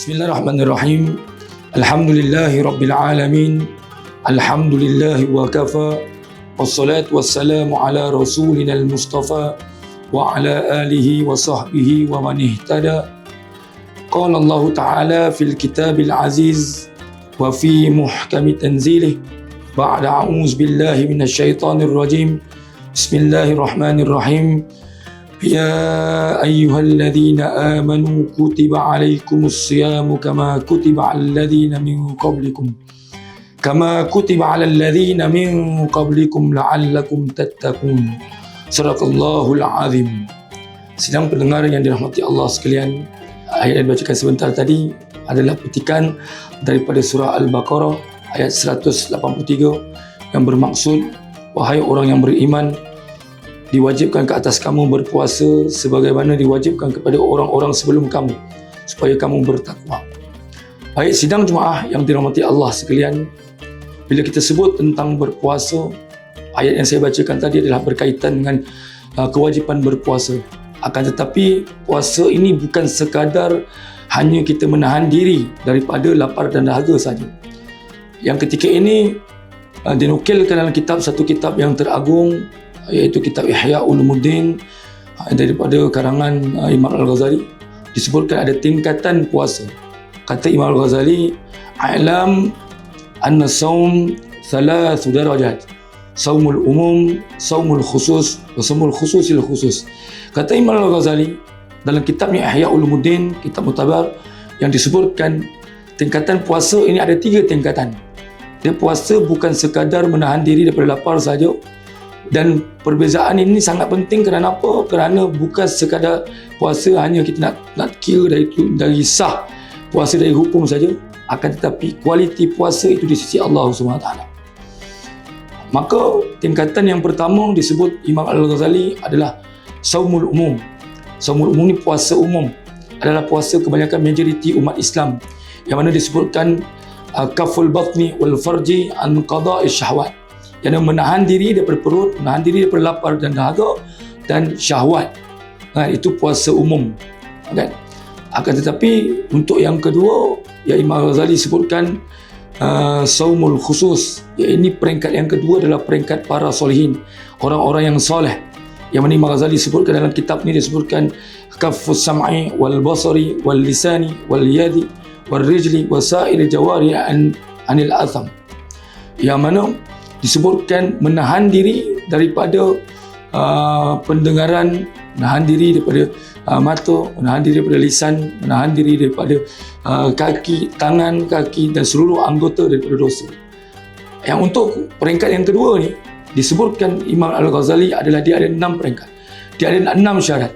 Bismillahirrahmanirrahim. Alhamdulillahi Rabbil Alamin. Alhamdulillahi wa kafa. Wassalatu wassalamu ala rasulina al-mustafa wa ala alihi wa sahbihi wa man ihtada. Qala Allah Ta'ala fil kitabil aziz wa fi muhkami tanzilih ba'da a'udzu billahi minasyaitonir rajim. Bismillahirrahmanirrahim. يا أيها الذين آمنوا كتب عليكم الصيام كما كتب على الذين من قبلكم لعلكم تتقون. Sadaqallahul azim. Sidang pendengar yang dirahmati Allah sekalian, ayat yang dibacakan sebentar tadi adalah petikan daripada surah Al-Baqarah ayat 183 yang bermaksud, wahai orang yang beriman, diwajibkan ke atas kamu berpuasa sebagaimana diwajibkan kepada orang-orang sebelum kamu, supaya kamu bertakwa. Baik sidang Jumaah yang dirahmati Allah sekalian, bila kita sebut tentang berpuasa, ayat yang saya bacakan tadi adalah berkaitan dengan kewajipan berpuasa. Akan tetapi puasa ini bukan sekadar hanya kita menahan diri daripada lapar dan dahaga saja. Yang ketika ini dinukilkan dalam satu kitab yang teragung, iaitu kitab Ihya Ulumuddin daripada karangan Imam Al-Ghazali. Disebutkan ada tingkatan puasa. Kata Imam Al-Ghazali, "A'lam anna saum thalathu darajat. Saumul umum, saumul khusus, wa saumul khususil khusus." Kata Imam Al-Ghazali dalam kitabnya Ihya Ulumuddin, kitab mutabar, yang disebutkan tingkatan puasa ini ada 3 tingkatan. Dia puasa bukan sekadar menahan diri daripada lapar saja. Dan perbezaan ini sangat penting kerana apa? Kerana bukan sekadar puasa hanya kita nak kira dari sah puasa dari hukum saja, akan tetapi kualiti puasa itu di sisi Allah SWT. Maka tingkatan yang pertama disebut Imam Al-Ghazali adalah saumul umum. Saumul umum ni puasa umum, adalah puasa kebanyakan majoriti umat Islam, yang mana disebutkan kaful batni wal farji an qada'i syahwat, yang menahan diri daripada perut, menahan diri daripada lapar dan dahaga dan syahwat. Itu puasa umum, kan? Akan tetapi untuk yang kedua, yang Imam Ghazali sebutkan saumul khusus, ini peringkat yang kedua adalah peringkat para solehin, orang-orang yang soleh, yang mana Imam Ghazali sebutkan dalam kitab ni, disebutkan kaffus sam'i wal basari wal lisani wal yadi wal rijli wa sa'ir jawari anil atham, yang mana disebutkan menahan diri daripada pendengaran, menahan diri daripada mata, menahan diri daripada lisan, menahan diri daripada kaki, tangan, kaki dan seluruh anggota daripada dosa. Yang untuk peringkat yang kedua ni, disebutkan Imam Al-Ghazali adalah dia ada 6 peringkat. Dia ada 6 syarat.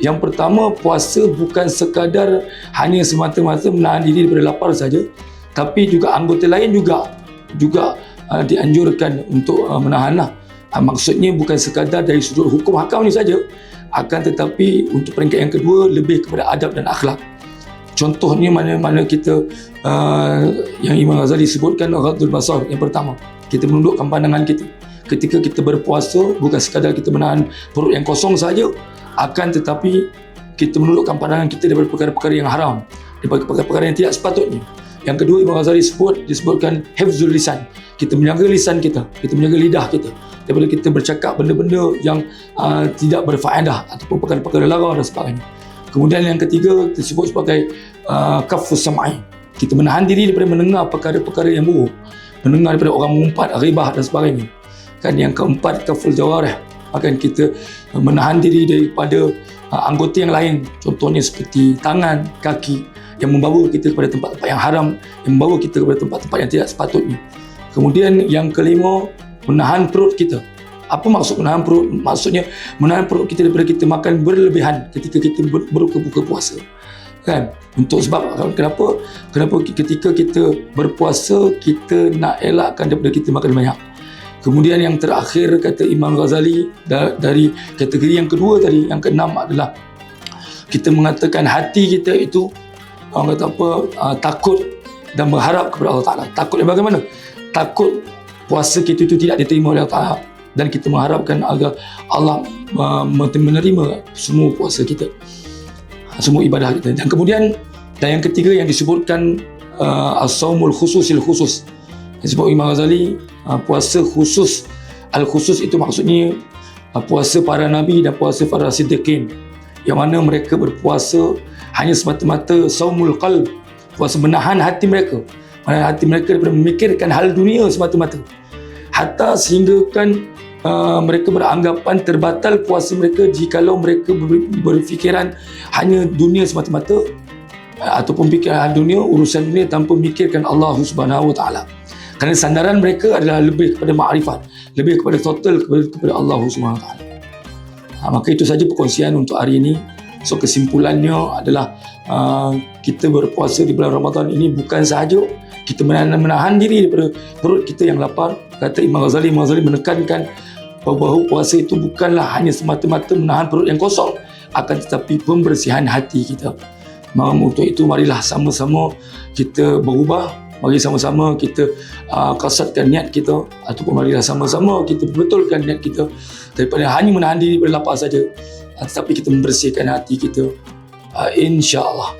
Yang pertama, puasa bukan sekadar hanya semata-mata menahan diri daripada lapar saja, tapi juga anggota lain juga dianjurkan untuk menahanlah. Maksudnya bukan sekadar dari sudut hukum hakam ni saja, akan tetapi untuk peringkat yang kedua lebih kepada adab dan akhlak. Contohnya mana-mana kita yang Imam Ghazali sebutkan, ghadul basar, yang pertama, kita menundukkan pandangan kita. Ketika kita berpuasa, bukan sekadar kita menahan perut yang kosong saja, akan tetapi kita menundukkan pandangan kita daripada perkara-perkara yang haram, daripada perkara-perkara yang tidak sepatutnya. Yang kedua, Imam Ghazali disebutkan hifzul lisan. Kita menjaga lisan kita, kita menjaga lidah kita daripada kita bercakap benda-benda yang tidak berfaedah ataupun perkara-perkara lara dan sebagainya. Kemudian yang ketiga disebut sebagai kafus sam'i. Kita menahan diri daripada mendengar perkara-perkara yang buruk, mendengar daripada orang mengumpat, ghibah dan sebagainya. Kan yang keempat, kaful jawarih. Akan kita menahan diri daripada anggota yang lain, contohnya seperti tangan, kaki, yang membawa kita kepada tempat-tempat yang haram, yang membawa kita kepada tempat-tempat yang tidak sepatutnya. Kemudian yang kelima, menahan perut kita. Apa maksud menahan perut? Maksudnya menahan perut kita daripada kita makan berlebihan ketika kita berbuka puasa, kan? Untuk sebab kenapa ketika kita berpuasa, kita nak elakkan daripada kita makan banyak. Kemudian yang terakhir, kata Imam Ghazali, dari kategori yang kedua tadi, yang keenam adalah kita mengatakan hati kita itu, orang kata apa, takut dan berharap kepada Allah Ta'ala. Takut yang bagaimana? Takut puasa kita itu tidak diterima oleh Allah Ta'ala, dan kita mengharapkan agar Allah menerima semua puasa kita, semua ibadah kita. Dan kemudian Dan yang ketiga yang disebutkan as-saumul khususil khusus. Disebut Imam Ghazali, puasa khusus. Al-khusus itu maksudnya puasa para nabi dan puasa para siddiqin, yang mana mereka berpuasa hanya semata-mata saumul qalb, puasa menahan hati mereka, menahan hati mereka daripada memikirkan hal dunia semata-mata, hatta sehingga kan mereka beranggapan terbatal puasa mereka jikalau mereka berfikiran hanya dunia semata-mata, ataupun fikiran dunia, urusan dunia tanpa memikirkan Allah Subhanahu Wa Taala. Kerana sandaran mereka adalah lebih kepada makrifat, lebih kepada total kepada Allah Subhanahu Wa Taala. Maka itu saja perkongsian untuk hari ini. So kesimpulannya adalah kita berpuasa di bulan Ramadan ini bukan sahaja kita menahan diri daripada perut kita yang lapar. Kata Imam Ghazali menekankan bahawa puasa itu bukanlah hanya semata-mata menahan perut yang kosong, akan tetapi pembersihan hati kita. Untuk itu marilah sama-sama kita berubah. Mari sama-sama kita kasatkan niat kita, ataupun marilah sama-sama kita betulkan niat kita daripada hanya menahan diri berlapar saja, tetapi kita membersihkan hati kita, insya-Allah.